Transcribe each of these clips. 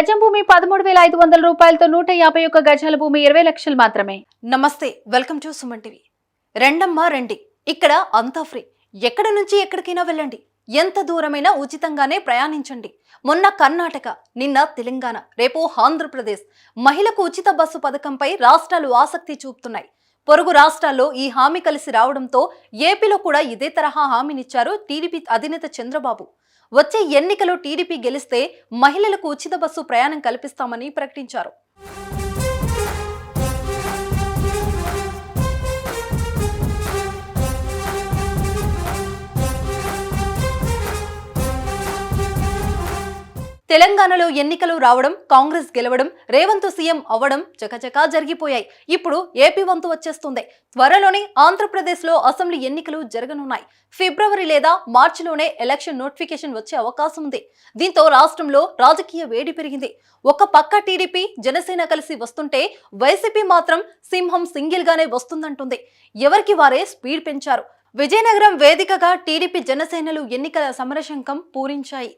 గజం భూమి 13,500 రూపాయలతో 151 గజాల భూమి 20 లక్షలు మాత్రమే. నమస్తే, వెల్కమ్ టు సుమన్ టీవీ. రెండమ్మా రండి, ఇక్కడ అంతా ఫ్రీ. ఎక్కడ నుంచి ఎక్కడికైనా వెళ్ళండి, ఎంత దూరమైనా ఉచితంగానే ప్రయాణించండి. మొన్న కర్ణాటక, నిన్న తెలంగాణ, రేపు ఆంధ్రప్రదేశ్ మహిళకు ఉచిత బస్సు పథకంపై రాష్ట్రాలు ఆసక్తి చూపుతున్నాయి. పొరుగు రాష్ట్రాల్లో ఈ హామీ కలిసి రావడంతో ఏపీలో కూడా ఇదే తరహా హామీనిచ్చారు టీడీపీ అధినేత చంద్రబాబు. వచ్చే ఎన్నికలో టీడీపీ గెలిస్తే మహిళలకు ఉచిత బస్సు ప్రయాణం కల్పిస్తామని ప్రకటించారు. తెలంగాణలో ఎన్నికలు రావడం, కాంగ్రెస్ గెలవడం, రేవంత్ సీఎం అవ్వడం చకచకా జరిగిపోయాయి. ఇప్పుడు ఏపీ వంతు వచ్చేస్తుంది. త్వరలోనే ఆంధ్రప్రదేశ్లో అసెంబ్లీ ఎన్నికలు జరగనున్నాయి. ఫిబ్రవరి లేదా మార్చిలోనే ఎలక్షన్ నోటిఫికేషన్ వచ్చే అవకాశం ఉంది. దీంతో రాష్ట్రంలో రాజకీయ వేడి పెరిగింది. ఒక పక్క టీడీపీ, జనసేన కలిసి వస్తుంటే వైసీపీ మాత్రం సింహం సింగిల్ గానే వస్తుందంటుంది. ఎవరికి వారే స్పీడ్ పెంచారు. విజయనగరం వేదికగా టీడీపీ, జనసేనలు ఎన్నికల సమరశంఖం పూరించాయి.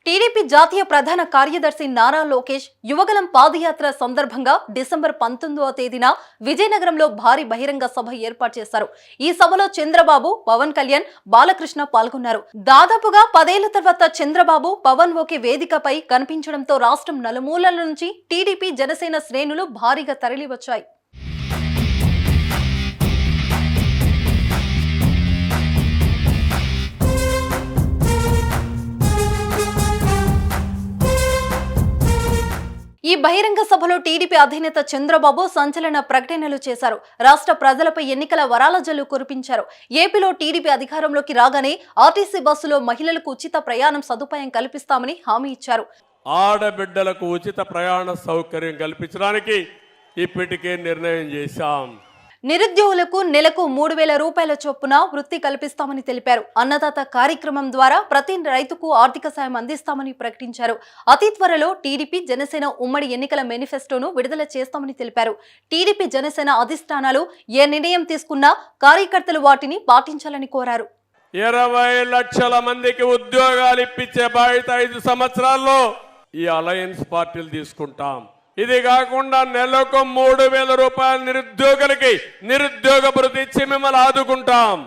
టీడీపీ జాతీయ ప్రధాన కార్యదర్శి నారా లోకేష్ యువగలం పాదయాత్ర సందర్భంగా డిసెంబర్ 19వ తేదీన విజయనగరంలో భారీ బహిరంగ సభ ఏర్పాటు చేశారు. ఈ సభలో చంద్రబాబు, పవన్ కళ్యాణ్, బాలకృష్ణ పాల్గొన్నారు. దాదాపుగా 10 ఏళ్ల తర్వాత చంద్రబాబు, పవన్ ఒకే వేదికపై కనిపించడంతో రాష్ట్రం నలుమూలల నుంచి టీడీపీ, జనసేన శ్రేణులు భారీగా తరలివచ్చాయి. ఈ బహిరంగ సభలో టీడీపీ అధినేత చంద్రబాబు సంచలన ప్రకటనలు చేశారు. రాష్ట్ర ప్రజలపై ఎన్నికల వరాల జల్లు కురిపించారు. ఏపీలో టీడీపీ అధికారంలోకి రాగానే ఆర్టీసీ బస్సులో మహిళలకు ఉచిత ప్రయాణం సదుపాయం కల్పిస్తామని హామీ ఇచ్చారు. ఆడబిడ్డలకు ఉచిత ప్రయాణ సౌకర్యం కల్పించడానికి ఇప్పటికే నిర్ణయం చేశాం. నిరుద్యోగులకు నెలకు 3,000 రూపాయల చొప్పున వృత్తి కల్పిస్తామని తెలిపారు. అన్నదాత కార్యక్రమం ద్వారా ప్రతి రైతుకు ఆర్థిక సాయం అందిస్తామని ప్రకటించారు. అతి త్వరలో టీడీపీ, జనసేన ఉమ్మడి ఎన్నికల మేనిఫెస్టోను విడుదల చేస్తామని తెలిపారు. టీడీపీ, జనసేన అధిష్టానాలు ఏ నిర్ణయం తీసుకున్నా కార్యకర్తలు వాటిని పాటించాలని కోరారు. 20 లక్షల మందికి ఉద్యోగాలు ఇప్పించే బాధ్యత 5 సంవత్సరాల్లో ఈ అలయన్స్ పార్టీలు తీసుకుంటాం. ఇది కాకుండా నెలకు 3,000 రూపాయలు నిరుద్యోగులకి నిరుద్యోగ భృతి ఇచ్చి మిమ్మల్ని ఆదుకుంటాం.